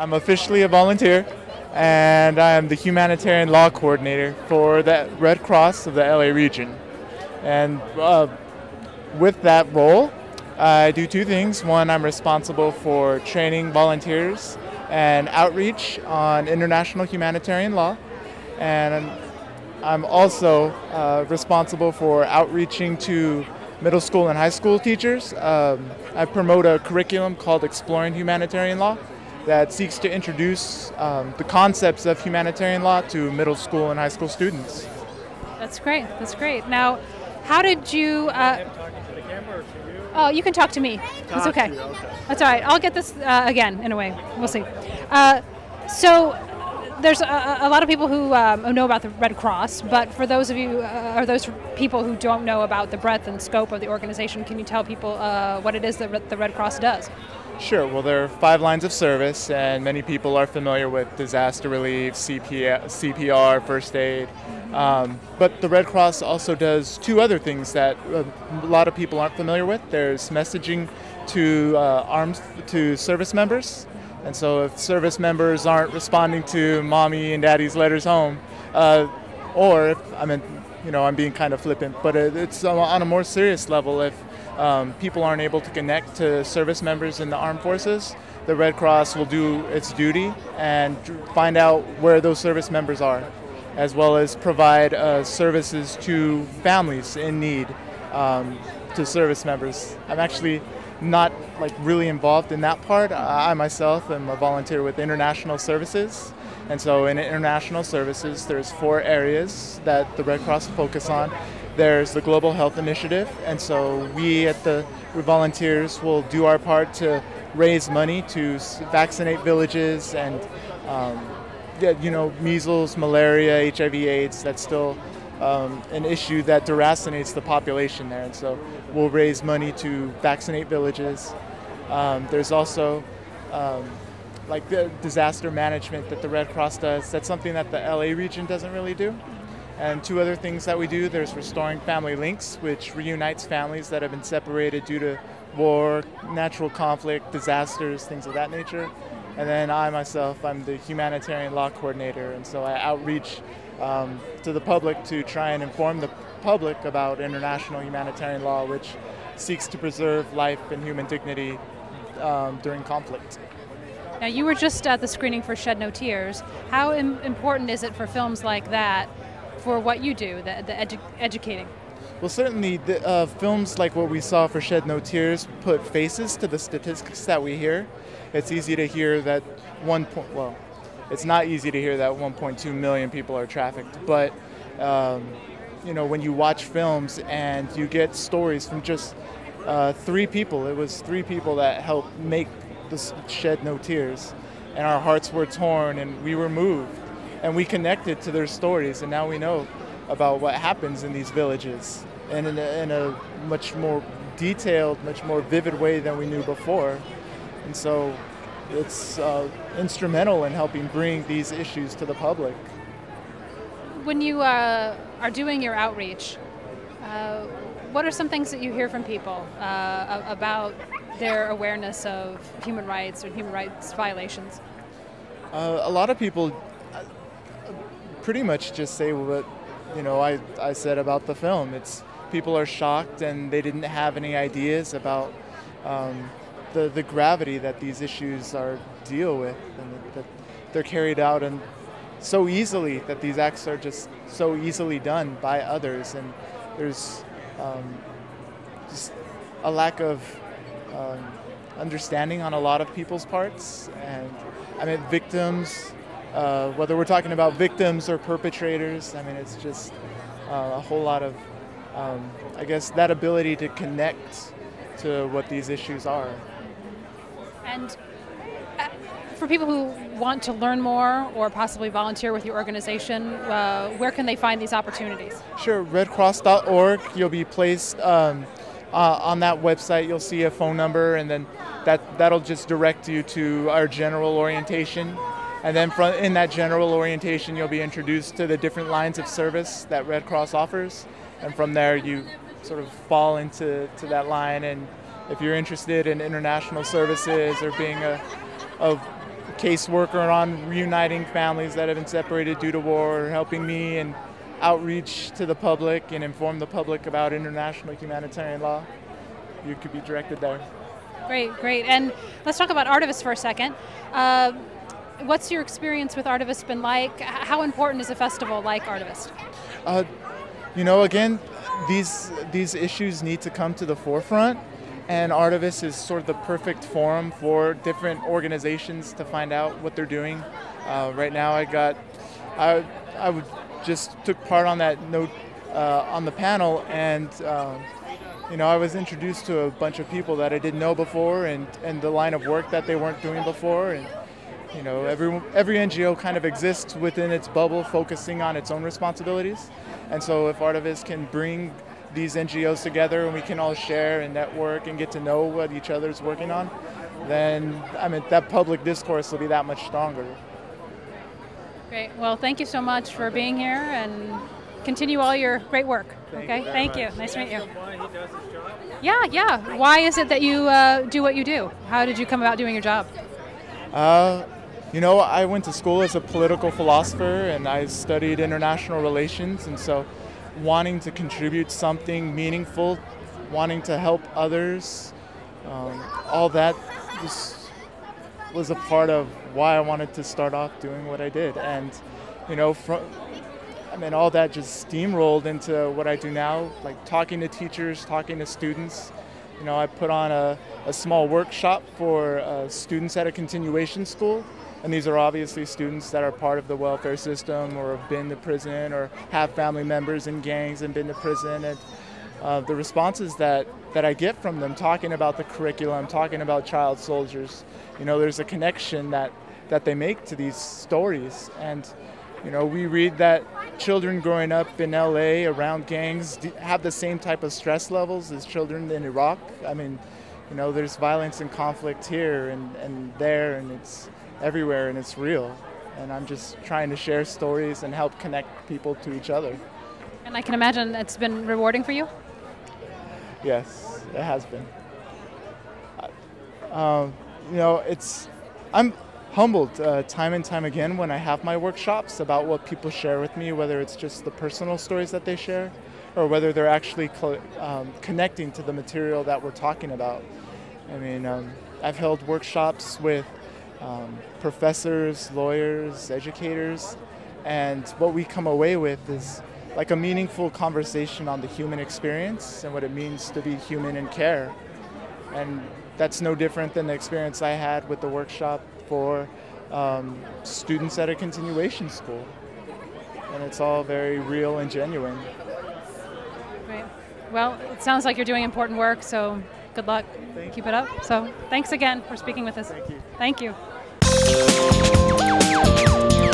I'm officially a volunteer, and I'm the humanitarian law coordinator for the Red Cross of the LA region. And with that role, I do two things. One, I'm responsible for training volunteers and outreach on international humanitarian law. And I'm also responsible for outreaching to middle school and high school teachers. I promote a curriculum called Exploring Humanitarian Law that seeks to introduce the concepts of humanitarian law to middle school and high school students. That's great. That's great. Now, how did you... talking to the camera or to you? Oh, you can talk to me. It's okay. That's all right. I'll get this again, in a way. We'll see. So there's a lot of people who know about the Red Cross, but for those of you, or those people who don't know about the breadth and scope of the organization, can you tell people what it is that the Red Cross does? Sure. Well, there are 5 lines of service, and many people are familiar with disaster relief, CPR, first aid. But the Red Cross also does 2 other things that a lot of people aren't familiar with. There's messaging to service members. And so if service members aren't responding to mommy and daddy's letters home, or if, I'm being kind of flippant, but it's on a more serious level. If people aren't able to connect to service members in the armed forces, the Red Cross will do its duty and find out where those service members are, as well as provide services to families in need to service members. I'm actually not really involved in that part. I myself am a volunteer with International Services. And so in International Services, there's 4 areas that the Red Cross focus on. There's the Global Health Initiative, and so we volunteers will do our part to raise money to vaccinate villages and measles, malaria, HIV/AIDS. That's still an issue that deracinates the population there, and so we'll raise money to vaccinate villages. There's also the disaster management that the Red Cross does. That's something that the LA region doesn't really do. And 2 other things that we do, there's Restoring Family Links, which reunites families that have been separated due to war, natural conflict, disasters, things of that nature. And then I'm the humanitarian law coordinator, and so I outreach to the public to try and inform the public about international humanitarian law, which seeks to preserve life and human dignity during conflict. Now, you were just at the screening for Shed No Tears. How important is it for films like that for what you do, the educating? Well, certainly the films like what we saw for Shed No Tears put faces to the statistics that we hear. It's easy to hear that it's not easy to hear that 1.2 million people are trafficked, but when you watch films and you get stories from just 3 people, it was 3 people that helped make this Shed No Tears, and our hearts were torn and we were moved and we connected to their stories, and now we know about what happens in these villages and in a much more detailed, much more vivid way than we knew before. And so it's instrumental in helping bring these issues to the public. When you are doing your outreach, what are some things that you hear from people about their awareness of human rights or human rights violations? A lot of people pretty much just say what I said about the film. It's people are shocked and they didn't have any ideas about the gravity that these issues deal with, and that they're carried out and so easily, that these acts are just so easily done by others, and there's just a lack of understanding on a lot of people's parts. And victims, whether we're talking about victims or perpetrators, it's just a whole lot of that ability to connect to what these issues are. And for people who want to learn more or possibly volunteer with your organization, where can they find these opportunities? Sure, redcross.org. You'll be placed on that website. You'll see a phone number, and then that'll just direct you to our general orientation. And then in that general orientation, you'll be introduced to the different lines of service that Red Cross offers. And from there, you sort of fall into that line. And if you're interested in international services or being a caseworker on reuniting families that have been separated due to war, helping me and outreach to the public and inform the public about international humanitarian law. You could be directed there. Great, great. And let's talk about Artivist for a second. What's your experience with Artivist been like? How important is a festival like Artivist? Again, these issues need to come to the forefront, and Artivist is sort of the perfect forum for different organizations to find out what they're doing. Right now, I just took part on that note on the panel, and I was introduced to a bunch of people that I didn't know before, and the line of work that they weren't doing before, and every NGO kind of exists within its bubble, focusing on its own responsibilities. And so if Artivist can bring these NGOs together and we can all share and network and get to know what each other's working on, then that public discourse will be that much stronger. Great. Well, thank you so much for being here, and continue all your great work. Okay. Thank you. Nice to meet you. Why he does his job? Yeah. Why is it that you do what you do? How did you come about doing your job? I went to school as a political philosopher, and I studied international relations, and so wanting to contribute something meaningful, wanting to help others, all that was a part of why I wanted to start off doing what I did. And all that just steamrolled into what I do now, like talking to teachers, talking to students. I put on a small workshop for students at a continuation school. And these are obviously students that are part of the welfare system or have been to prison or have family members in gangs and been to prison. And the responses that I get from them talking about the curriculum, talking about child soldiers, there's a connection that they make to these stories. And, we read that children growing up in LA around gangs have the same type of stress levels as children in Iraq. There's violence and conflict here and there, and it's everywhere, and it's real. And I'm just trying to share stories and help connect people to each other. And I can imagine it's been rewarding for you? Yes, it has been. I'm humbled time and time again when I have my workshops about what people share with me, whether it's just the personal stories that they share or whether they're actually connecting to the material that we're talking about. I've held workshops with professors, lawyers, educators, and what we come away with is like a meaningful conversation on the human experience and what it means to be human and care. And that's no different than the experience I had with the workshop for students at a continuation school. And it's all very real and genuine. Great. Well, it sounds like you're doing important work, so good luck. Keep it up. So thanks again for speaking with us. Thank you. Thank you.